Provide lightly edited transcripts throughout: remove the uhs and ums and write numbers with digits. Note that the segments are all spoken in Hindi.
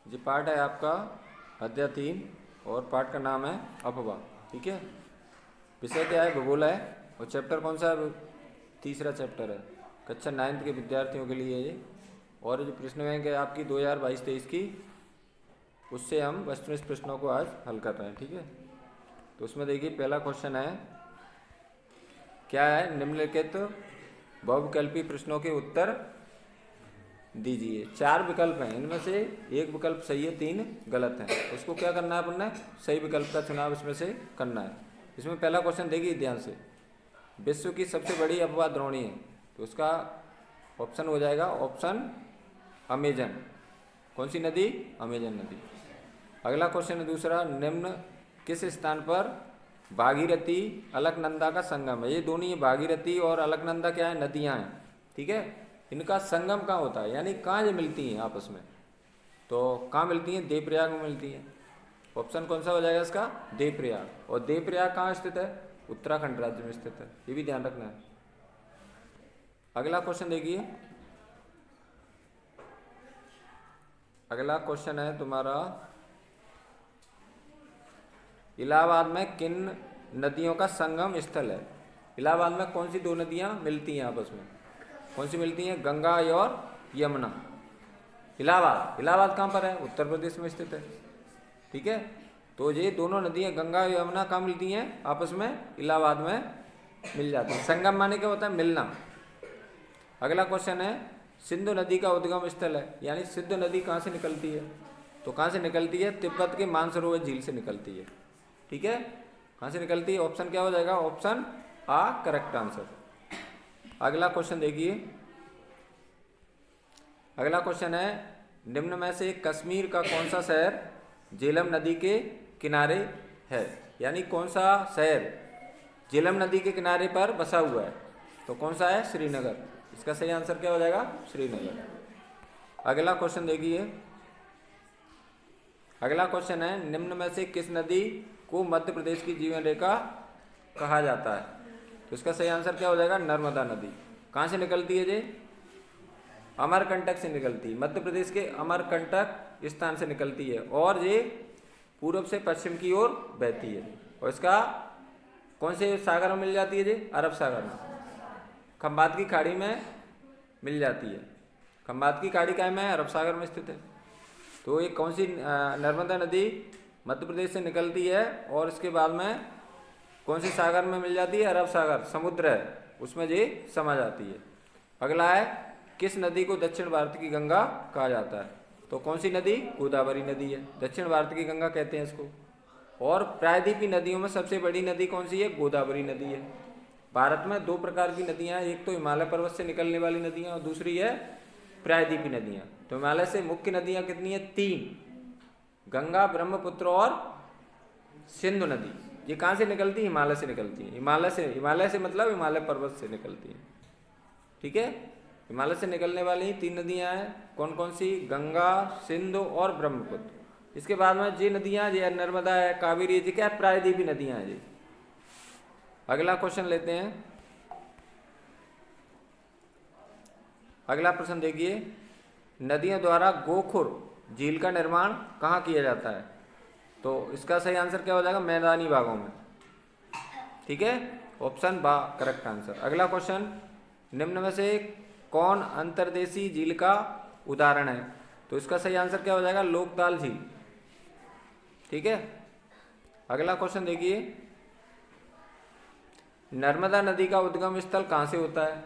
ये पाठ है आपका अध्याय 3 और पाठ का नाम है अपवा। ठीक है, विषय क्या है? भूगोल है। और चैप्टर कौन सा है? तीसरा चैप्टर है, कक्षा 9th के विद्यार्थियों के लिए ये। और जो प्रश्न बैंक है आपकी 2022-23 की, उससे हम वस्तुनिष्ठ प्रश्नों को आज हल कर रहे हैं। ठीक है, तो उसमें देखिए पहला क्वेश्चन है, क्या है? निम्नलिखित बहुविकल्पी प्रश्नों के उत्तर दीजिए। 4 विकल्प हैं, इनमें से एक विकल्प सही है, 3 गलत हैं। उसको क्या करना है? अपन ने सही विकल्प का चुनाव इसमें से करना है। इसमें पहला क्वेश्चन देखिए ध्यान से, विश्व की सबसे बड़ी अपवा द्रोणी है, तो उसका ऑप्शन हो जाएगा ऑप्शन अमेजन। कौन सी नदी? अमेजन नदी। अगला क्वेश्चन है दूसरा, निम्न किस स्थान पर भागीरथी अलकनंदा का संगम है? ये दोनों, ये भागीरथी और अलकनंदा क्या है? नदियां हैं। ठीक है, इनका संगम कहाँ होता है, यानी कहाँ ये मिलती हैं आपस में? तो कहाँ मिलती हैं? देवप्रयाग में मिलती हैं। ऑप्शन कौन सा हो जाएगा इसका? देवप्रयाग। और देवप्रयाग कहाँ स्थित है? उत्तराखंड राज्य में स्थित है, ये भी ध्यान रखना है। अगला क्वेश्चन देखिए, अगला क्वेश्चन है तुम्हारा, इलाहाबाद में किन नदियों का संगम स्थल है? इलाहाबाद में कौन सी 2 नदियां मिलती हैं आपस में? कौन सी मिलती हैं? गंगा और यमुना। इलाहाबाद, इलाहाबाद कहाँ पर है? उत्तर प्रदेश में स्थित है। ठीक है, तो ये दोनों नदियां गंगा और यमुना कहाँ मिलती हैं आपस में? इलाहाबाद में मिल जाती है। संगम माने क्या होता है? मिलना। अगला क्वेश्चन है, सिंधु नदी का उद्गम स्थल है, यानी सिंधु नदी कहाँ से निकलती है? तो कहाँ से निकलती है? तिब्बत के मानसरोवर झील से निकलती है। ठीक है, कहाँ से निकलती है? ऑप्शन क्या हो जाएगा? ऑप्शन आ करेक्ट आंसर। अगला क्वेश्चन देखिए, अगला क्वेश्चन है, निम्न में से कश्मीर का कौन सा शहर झेलम नदी के किनारे है? यानी कौन सा शहर झेलम नदी के किनारे पर बसा हुआ है? तो कौन सा है? श्रीनगर। इसका सही आंसर क्या हो जाएगा? श्रीनगर। अगला क्वेश्चन देखिए, अगला क्वेश्चन है, निम्न में से किस नदी को मध्य प्रदेश की जीवन रेखा कहा जाता है? तो इसका सही आंसर क्या हो जाएगा? नर्मदा नदी। कहाँ से निकलती है ये? अमरकंटक से निकलती है, मध्य प्रदेश के अमरकंटक स्थान से निकलती है, और ये पूर्व से पश्चिम की ओर बहती है। और इसका कौन से सागर में मिल जाती है? ये अरब सागर में, खंबात की खाड़ी में मिल जाती है। खंबात की खाड़ी क्या में? अरब सागर में स्थित है। तो ये कौन सी नर्मदा नदी मध्य प्रदेश से निकलती है, और इसके बाद में कौन सी सागर में मिल जाती है? अरब सागर समुद्र है, उसमें ये समा जाती है। अगला है, किस नदी को दक्षिण भारत की गंगा कहा जाता है? तो कौन सी नदी? गोदावरी नदी है, दक्षिण भारत की गंगा कहते हैं इसको। और प्रायद्वीपीय नदियों में सबसे बड़ी नदी कौन सी है? गोदावरी नदी है। भारत में 2 प्रकार की नदियां हैं, एक तो हिमालय पर्वत से निकलने वाली नदियां और दूसरी है प्रायद्वीपीय नदियां। तो हिमालय से मुख्य नदियां कितनी है? 3, गंगा, ब्रह्मपुत्र और सिंधु नदी। ये कहाँ से निकलती है? हिमालय से निकलती है। हिमालय से मतलब हिमालय पर्वत से निकलती है। ठीक है, हिमालय से निकलने वाली 3 नदियां हैं, कौन कौन सी? गंगा, सिंधु और ब्रह्मपुत्र। इसके बाद में ये नदियां, ये नर्मदा है, कावेरी, ये क्या है? प्रायद्वीपीय नदियां हैं ये। अगला क्वेश्चन लेते हैं, अगला प्रश्न देखिए, नदियों द्वारा गोखुर झील का निर्माण कहाँ किया जाता है? तो इसका सही आंसर क्या हो जाएगा? मैदानी भागों में। ठीक है, ऑप्शन बा करेक्ट आंसर। अगला क्वेश्चन, निम्न में से कौन अंतर्देशीय झील का उदाहरण है? तो इसका सही आंसर क्या हो जाएगा? लोकताल झील। ठीक है, अगला क्वेश्चन देखिए, नर्मदा नदी का उद्गम स्थल कहाँ से होता है?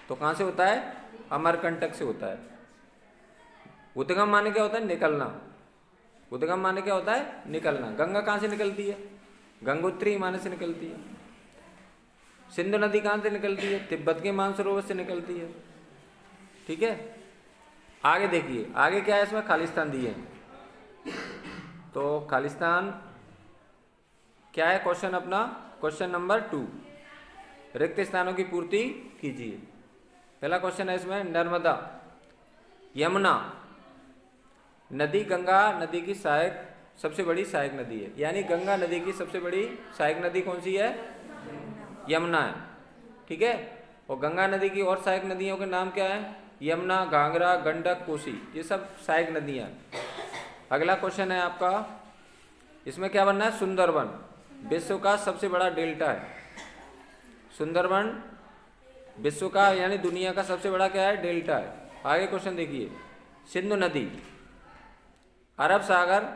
तो कहाँ से होता है? अमरकंटक से होता है। उद्गम माने क्या होता है? निकलना। उद्गम माने क्या होता है? निकलना। गंगा कहाँ से निकलती है? गंगोत्री हिमालय से निकलती है। सिंधु नदी कहाँ से निकलती है? तिब्बत के मानसरोवर से निकलती है। ठीक है, आगे देखिए, आगे क्या है इसमें? खालिस्तान दिए हैं। तो खालिस्तान क्या है? क्वेश्चन अपना क्वेश्चन नंबर 2, रिक्त स्थानों की पूर्ति कीजिए। पहला क्वेश्चन है इसमें, नर्मदा, यमुना नदी गंगा नदी की सहायक सबसे बड़ी सहायक नदी है, यानी गंगा नदी की सबसे बड़ी सहायक नदी कौन सी है? यमुना है। ठीक है, और गंगा नदी की और सहायक नदियों के नाम क्या है? यमुना, घाघरा, गंडक, कोसी, ये सब सहायक नदियां हैं। अगला क्वेश्चन है आपका, इसमें क्या बनना है? सुंदरबन विश्व का सबसे बड़ा डेल्टा है। सुंदरबन विश्व का यानी दुनिया का सबसे बड़ा क्या है? डेल्टा है। आगे क्वेश्चन देखिए, सिंधु नदी अरब सागर,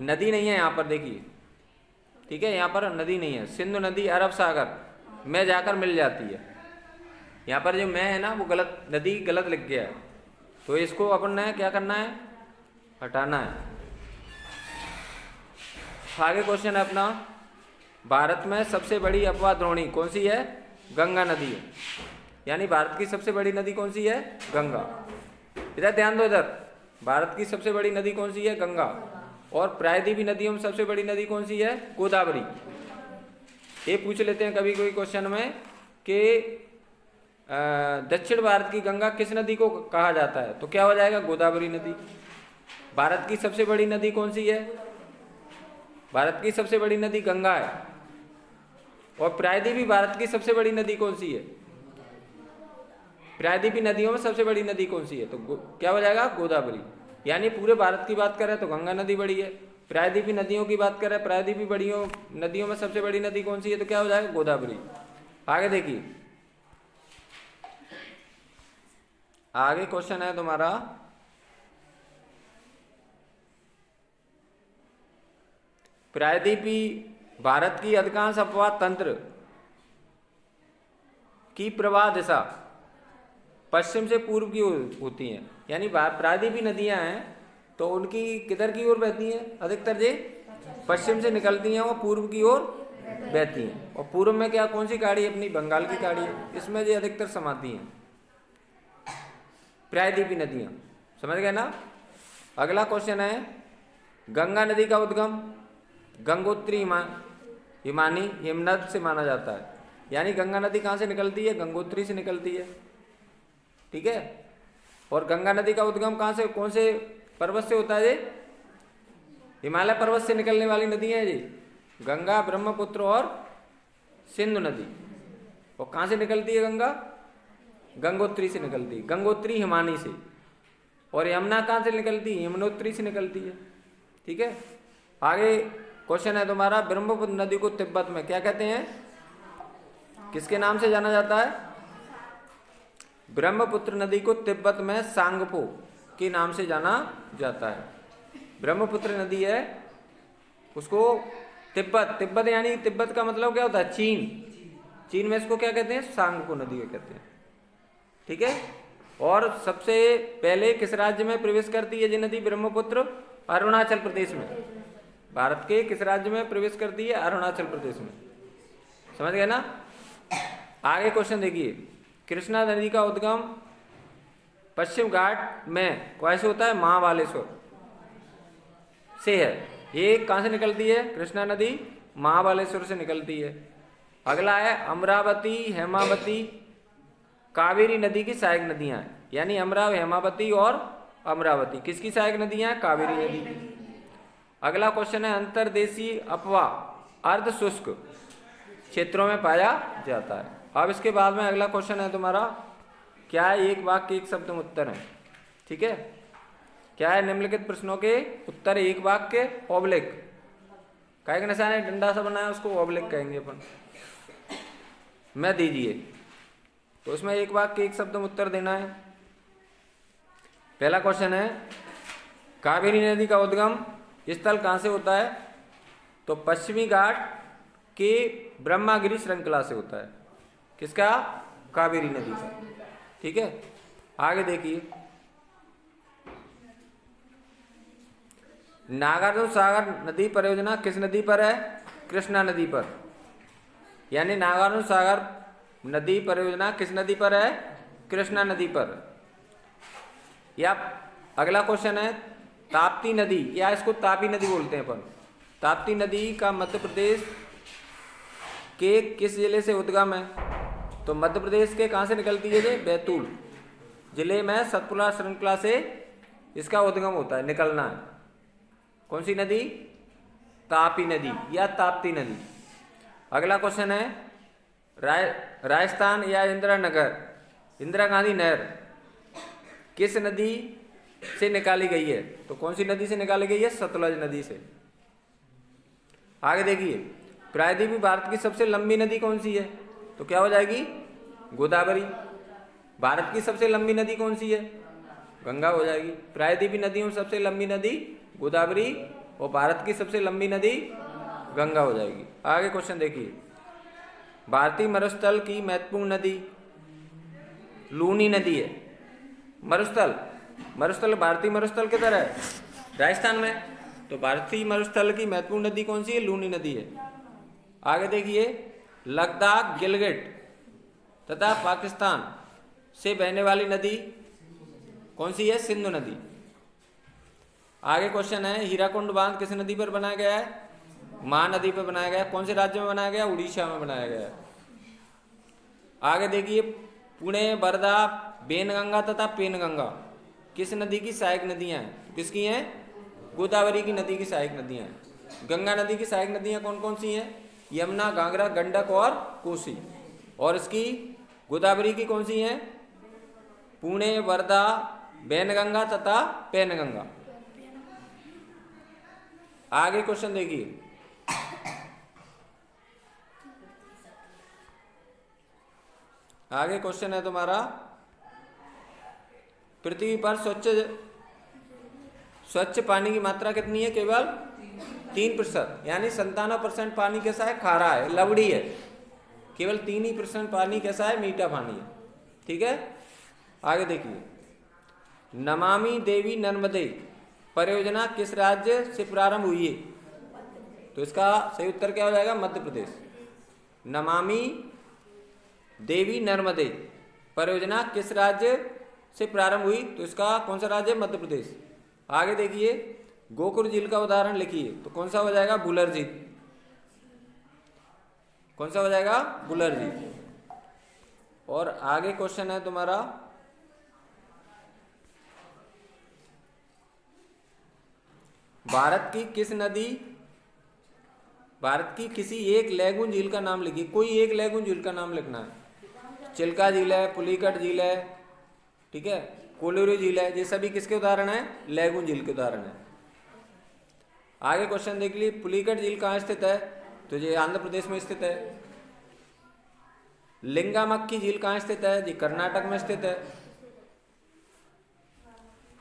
नदी नहीं है यहाँ पर, देखिए ठीक है, यहाँ पर नदी नहीं है। सिंधु नदी अरब सागर में जाकर मिल जाती है। यहाँ पर जो मैं है ना वो गलत, नदी गलत लिख गया है, तो इसको अपन ने क्या करना है? हटाना है। आगे क्वेश्चन है अपना, भारत में सबसे बड़ी अपवाह द्रोणी कौन सी है? गंगा नदी है। यानी भारत की सबसे बड़ी नदी कौन सी है? गंगा। इधर ध्यान दो, इधर भारत की सबसे बड़ी नदी कौन सी है? गंगा। और प्रायद्वीपीय नदियों में सबसे बड़ी नदी कौन सी है? गोदावरी। ये पूछ लेते हैं कभी कोई क्वेश्चन में कि दक्षिण भारत की गंगा किस नदी को कहा जाता है, तो क्या हो जाएगा? गोदावरी नदी। भारत की सबसे बड़ी नदी कौन सी है? भारत की सबसे बड़ी नदी गंगा है। और प्रायद्वीपीय भारत की सबसे बड़ी नदी कौन सी है? प्रायद्वीपीय नदियों में सबसे बड़ी नदी कौन सी है? तो क्या हो जाएगा? गोदावरी। यानी पूरे भारत की बात करें तो गंगा नदी बड़ी है, प्रायद्वीपीय नदियों की बात करें, प्रायद्वीपीय बड़ियों नदियों में सबसे बड़ी नदी कौन सी है? तो क्या हो जाएगा? गोदावरी। आगे देखिए, आगे क्वेश्चन है तुम्हारा, प्रायद्वीपीय भारत की अधिकांश अपवाह तंत्र की प्रवाह दिशा पश्चिम से पूर्व की ओर होती हैं। यानी प्रायद्वीपीय नदियां हैं तो उनकी किधर की ओर बहती हैं? अधिकतर जे पश्चिम से निकलती हैं और पूर्व की ओर बहती हैं। और पूर्व में क्या कौन सी खाड़ी? अपनी बंगाल की खाड़ी है, इसमें जो अधिकतर समाती हैं प्रायद्वीपीय नदियां। समझ गए ना? अगला क्वेश्चन है, गंगा नदी का उद्गम गंगोत्री हिमानी हिमनद से माना जाता है। यानी गंगा नदी कहाँ से निकलती है? गंगोत्री से निकलती है। ठीक है। और गंगा नदी का उद्गम कहाँ से, कौन से पर्वत से होता है? ये हिमालय पर्वत से निकलने वाली नदी है जी, गंगा, ब्रह्मपुत्र और सिंधु नदी। और कहाँ से निकलती है गंगा? गंगोत्री से निकलती है, गंगोत्री हिमानी से। और यमुना कहाँ से निकलती है? यमुनोत्री से निकलती है। ठीक है। आगे क्वेश्चन है तुम्हारा, ब्रह्मपुत्र नदी को तिब्बत में क्या कहते हैं? किसके नाम से जाना जाता है? ब्रह्मपुत्र नदी को तिब्बत में सांगपो के नाम से जाना जाता है। ब्रह्मपुत्र नदी है, उसको तिब्बत यानी तिब्बत का मतलब क्या होता है? चीन में इसको क्या कहते हैं? सांगपो नदी कहते हैं। ठीक है। और सबसे पहले किस राज्य में प्रवेश करती है ये नदी ब्रह्मपुत्र? अरुणाचल प्रदेश में। भारत के किस राज्य में प्रवेश करती है? अरुणाचल प्रदेश में। समझ गए ना? आगे क्वेश्चन देखिए, कृष्णा नदी का उद्गम पश्चिम घाट में कैसे होता है? महाबालेश्वर से है। ये कहाँ से निकलती है? कृष्णा नदी महाबालेश्वर से निकलती है। अगला है, अमरावती, हेमावती, कावेरी नदी की सहायक नदियां हैं। यानी हेमावती और अमरावती किसकी सहायक नदियां हैं? कावेरी नदी की। अगला क्वेश्चन है, अंतर्देशीय अपवाह अर्ध शुष्क क्षेत्रों में पाया जाता है। अब इसके बाद में अगला क्वेश्चन है तुम्हारा, क्या है? एक वाक्य एक शब्द में उत्तर है। ठीक है। क्या है? निम्नलिखित प्रश्नों के उत्तर एक वाक्य ऑब्लिक, काय का निशान है, डंडा सा बनाया उसको ऑब्लिक कहेंगे अपन, मैं दीजिए। तो उसमें एक वाक्य एक शब्द में उत्तर देना है। पहला क्वेश्चन है, कावेरी नदी का उद्गम स्थल कहाँ से होता है? तो पश्चिमी घाट के ब्रह्मागिरी श्रृंखला से होता है। किसका? कावेरी नदी का। ठीक है। आगे देखिए, नागार्जुन सागर नदी परियोजना किस नदी पर है? कृष्णा नदी पर। यानी नागार्जुन सागर नदी परियोजना किस नदी पर है? कृष्णा नदी पर। या अगला क्वेश्चन है, ताप्ती नदी, या इसको तापी नदी बोलते हैं अपन, ताप्ती नदी का मध्य प्रदेश के किस जिले से उद्गम है? तो मध्य प्रदेश के कहाँ से निकलती है? ये बैतूल जिले में सतपुड़ा श्रृंखला से इसका उद्गम होता है, निकलना है। कौन सी नदी? तापी नदी या ताप्ती नदी। अगला क्वेश्चन है, राजस्थान या इंदिरा गांधी नहर किस नदी से निकाली गई है। तो कौन सी नदी से निकाली गई है? सतलज नदी से। आगे देखिए, प्रायद्वीपीय भारत की सबसे लंबी नदी कौन सी है? तो क्या हो जाएगी? गोदावरी। भारत की सबसे लंबी नदी कौन सी है? गंगा हो जाएगी। प्रायद्वीपीय नदियों में सबसे लंबी नदी गोदावरी और भारत की सबसे लंबी नदी गंगा हो जाएगी। आगे क्वेश्चन देखिए, भारतीय मरुस्थल की महत्वपूर्ण नदी लूनी नदी है। मरुस्थल भारतीय मरुस्थल किधर है? राजस्थान में। तो भारतीय मरुस्थल की महत्वपूर्ण नदी कौन सी है? लूनी नदी है। आगे देखिए, लद्दाख, गिलगिट तथा पाकिस्तान से बहने वाली नदी कौन सी है? सिंधु नदी। आगे क्वेश्चन है, हीराकुंड बांध किस नदी पर बनाया गया है? महानदी पर बनाया गया है। कौन से राज्य में बनाया गया? उड़ीसा में बनाया गया है। आगे देखिए, पुणे, वर्धा, बेनगंगा तथा पेनगंगा किस नदी की सहायक नदियां हैं? किसकी हैं? गोदावरी की नदी की सहायक नदियां हैं। गंगा नदी की सहायक नदियां कौन कौन सी हैं? यमुना, घाघरा, गंडक और कोसी। और इसकी गोदावरी की कौन सी हैं? पुणे, वर्धा, बेनगंगा तथा पेनगंगा। आगे क्वेश्चन देखिए, आगे क्वेश्चन है तुम्हारा, पृथ्वी पर स्वच्छ पानी की मात्रा कितनी है? केवल 3%, यानी 97% पानी कैसा है? खारा है, लवड़ी है। केवल 3% पानी कैसा है? मीठा पानी है। ठीक है। आगे देखिए, नमामि देवी नर्मदे परियोजना किस राज्य से प्रारंभ हुई है? तो इसका सही उत्तर क्या हो जाएगा? मध्य प्रदेश। नमामि देवी नर्मदे परियोजना किस राज्य से प्रारंभ हुई? तो इसका कौन सा राज्य? मध्य प्रदेश। आगे देखिए, गोकुल झील का उदाहरण लिखिए। तो कौन सा हो जाएगा? बुलर झील। कौन सा हो जाएगा? बुलर झील। और आगे क्वेश्चन है तुम्हारा, भारत की किसी एक लैगून झील का नाम लिखिए। कोई एक लैगून झील का नाम लिखना है। चिल्का झील है, पुलिकट झील है, ठीक है, कोल्लूरी झील है। ये सभी किसके उदाहरण है? लैगून झील के उदाहरण है। आगे क्वेश्चन देख लीजिए, पुलिकट झील कहाँ स्थित है? तो ये आंध्र प्रदेश में स्थित है। लिंगामक्की झील कहाँ स्थित है? जी कर्नाटक में स्थित है।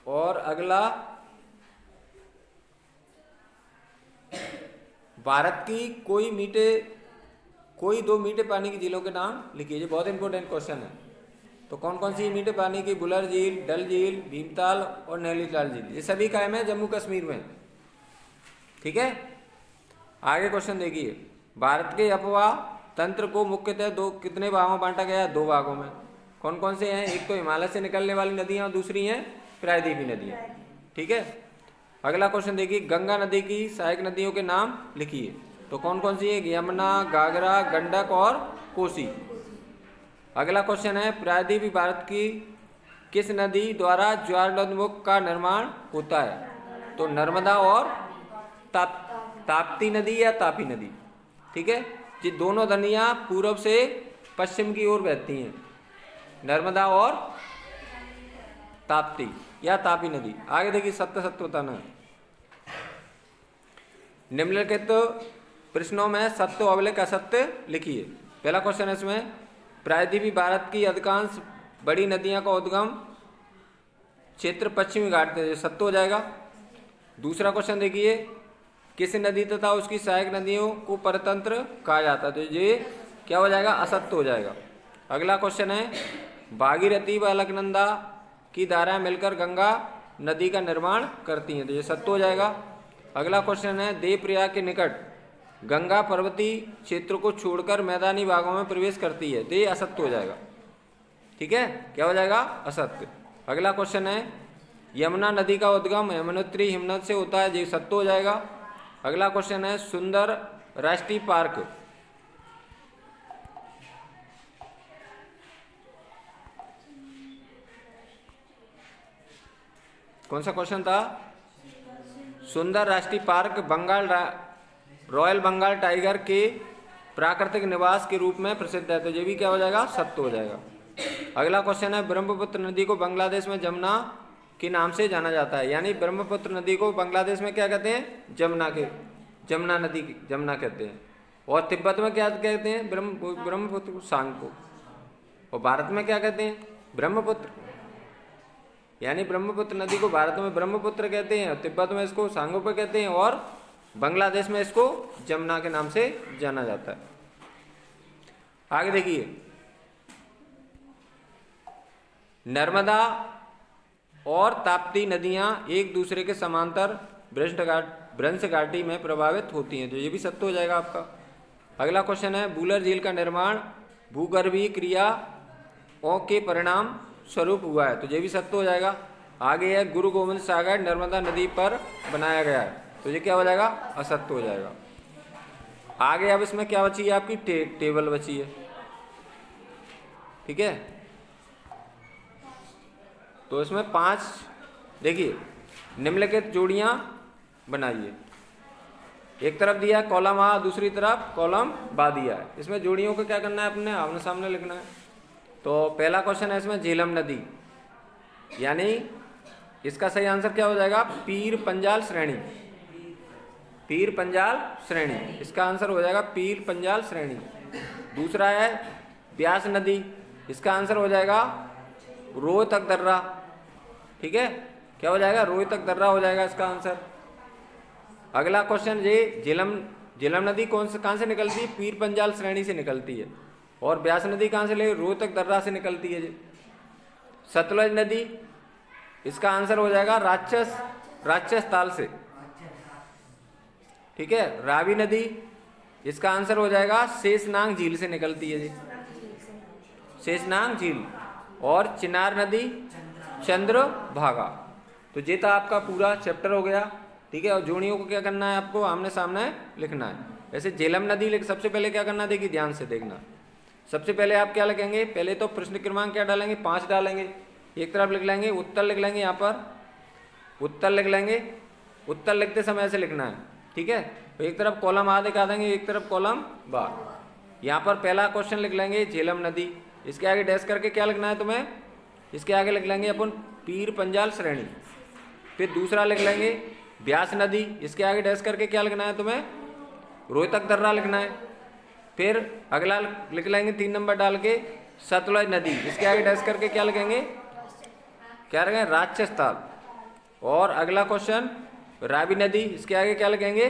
और अगला, भारत की कोई दो मीठे पानी की झीलों के नाम लिखिए। ये बहुत इंपॉर्टेंट क्वेश्चन है। तो कौन कौन सी मीठे पानी की? बुलर झील, डल झील, भीमताल और नैनीताल झील। ये सभी कायम है जम्मू कश्मीर में। ठीक है। आगे क्वेश्चन देखिए, भारत के अपवाह तंत्र को मुख्यतः कितने भागों में बांटा गया है? 2 भागों में। कौन कौन से हैं? एक तो हिमालय से निकलने वाली नदियां और दूसरी हैं प्रायद्वीपीय नदियां। ठीक है। अगला क्वेश्चन देखिए, गंगा नदी की सहायक नदियों के नाम लिखिए। तो कौन कौन सी है? यमुना, घाघरा, गंडक और कोसी। अगला क्वेश्चन है, प्रायद्वीपीय भारत की किस नदी द्वारा ज्वारलोकमुख का निर्माण होता है? तो नर्मदा और ताप्ती नदी या तापी नदी। ठीक है। ये दोनों नदियां पूर्व से पश्चिम की ओर बहती हैं, नर्मदा और ताप्ती या तापी नदी। आगे देखिए, सत्य बताना है। निम्नलिखित प्रश्नों में सत्य अवलेख असत्य लिखिए। पहला क्वेश्चन है इसमें, प्रायद्वीपीय भारत की अधिकांश बड़ी नदियों का उद्गम क्षेत्र पश्चिमी घाट से, सत्य हो जाएगा। दूसरा क्वेश्चन देखिए, किस नदी तथा उसकी सहायक नदियों को परतंत्र कहा जाता है? तो ये क्या हो जाएगा? असत्य हो जाएगा। अगला क्वेश्चन है, भागीरथी व अलकनंदा की धाराएं मिलकर गंगा नदी का निर्माण करती हैं। तो ये सत्य हो जाएगा। अगला क्वेश्चन है, देवप्रयाग के निकट गंगा पर्वतीय क्षेत्र को छोड़कर मैदानी भागों में प्रवेश करती है। तो ये असत्य हो जाएगा। ठीक है। क्या हो जाएगा? असत्य। अगला क्वेश्चन है, यमुना नदी का उद्गम यमुनोत्री हिमनद से होता है। ये सत्य हो जाएगा। अगला क्वेश्चन है, सुंदर राष्ट्रीय पार्क कौन सा क्वेश्चन था? सुंदर राष्ट्रीय पार्क रॉयल बंगाल टाइगर के प्राकृतिक निवास के रूप में प्रसिद्ध है। तो ये भी क्या हो जाएगा? सत्य हो जाएगा। अगला क्वेश्चन है, ब्रह्मपुत्र नदी को बांग्लादेश में जमुना के नाम से जाना जाता है। यानी ब्रह्मपुत्र नदी को बांग्लादेश में क्या कहते हैं? जमुना नदी, जमुना कहते हैं। और तिब्बत में क्या कहते हैं? ब्रह्मपुत्र को सांगपो। और भारत में क्या कहते हैं? ब्रह्मपुत्र। यानी ब्रह्मपुत्र नदी को भारत में ब्रह्मपुत्र कहते हैं, तिब्बत में इसको सांगोपो कहते हैं, और बांग्लादेश में इसको जमुना के नाम से जाना जाता है। आगे देखिए, नर्मदा और ताप्ती नदियां एक दूसरे के समांतर भ्रंश घाटी में प्रभावित होती हैं, तो ये भी सत्य हो जाएगा आपका। अगला क्वेश्चन है, बूलर झील का निर्माण भूगर्भीय क्रियाओं के परिणाम स्वरूप हुआ है, तो ये भी सत्य हो जाएगा। आगे है, गुरु गोविंद सागर नर्मदा नदी पर बनाया गया है, तो ये क्या हो जाएगा? असत्य हो जाएगा। आगे अब इसमें क्या बची है आपकी? टेबल बची है, ठीक है। तो इसमें 5 देखिए, निम्नलिखित जोड़ियां बनाइए। एक तरफ दिया है कॉलम आ, दूसरी तरफ कॉलम बा दिया है। इसमें जोड़ियों को क्या करना है? अपने आमने सामने लिखना है। तो पहला क्वेश्चन है इसमें झेलम नदी, यानी इसका सही आंसर क्या हो जाएगा? पीर पंजाल श्रेणी। पीर पंजाल श्रेणी, इसका आंसर हो जाएगा पीर पंजाल श्रेणी। दूसरा है ब्यास नदी, इसका आंसर हो जाएगा रोहतक दर्रा, ठीक है। क्या हो जाएगा? रोहतक दर्रा हो जाएगा इसका आंसर। अगला क्वेश्चन ये, झेलम नदी कहाँ से निकलती है? पीर पंजाल श्रेणी से निकलती है। और ब्यास नदी कहाँ से ले? रोहतक दर्रा से निकलती है। सतलज नदी, इसका आंसर हो जाएगा राक्षस ताल से, ठीक है। रावी नदी, इसका आंसर हो जाएगा शेषनाग झील से निकलती है जी, शेषनाग झील। और चिनार नदी चंद्रभागा। तो ये था आपका पूरा चैप्टर हो गया, ठीक है। और जोड़ियों को क्या करना है? आपको आमने सामने लिखना है। वैसे झेलम नदी सबसे पहले क्या करना, देखिए ध्यान से देखना। सबसे पहले आप क्या लिखेंगे? पहले तो प्रश्न क्रमांक क्या डालेंगे? 5 डालेंगे। एक तरफ लिख लेंगे उत्तर, लिख लेंगे यहाँ पर उत्तर लिख लेंगे। उत्तर लिखते समय ऐसे लिखना है, ठीक है। तो एक तरफ कॉलम आ दिखा देंगे, एक तरफ कॉलम बा। यहाँ पर पहला क्वेश्चन लिख लेंगे झेलम नदी, इसके आगे डैश करके क्या लिखना है तुम्हें? इसके आगे लिख लेंगे अपन पीर पंजाल श्रेणी। फिर दूसरा लिख लेंगे ब्यास नदी, इसके आगे डैश करके क्या लिखना है तुम्हें? रोहतक दर्रा लिखना है। फिर अगला लिख लेंगे 3 नंबर डाल के सतलज नदी, इसके आगे डैश करके क्या लिखेंगे? क्या लिखेंगे? राक्षस ताल। और अगला क्वेश्चन रावी नदी, इसके आगे क्या लिखेंगे?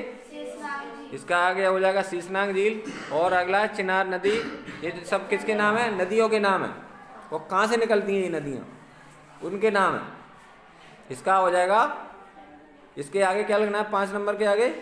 इसका आगे हो जाएगा शेषनाग झील। और अगला चिनार नदी। ये सब किसके नाम है? नदियों के नाम है। वो कहाँ से निकलती हैं ये नदियाँ? उनके नाम है। इसका हो जाएगा, इसके आगे क्या लिखना है? 5 नंबर के आगे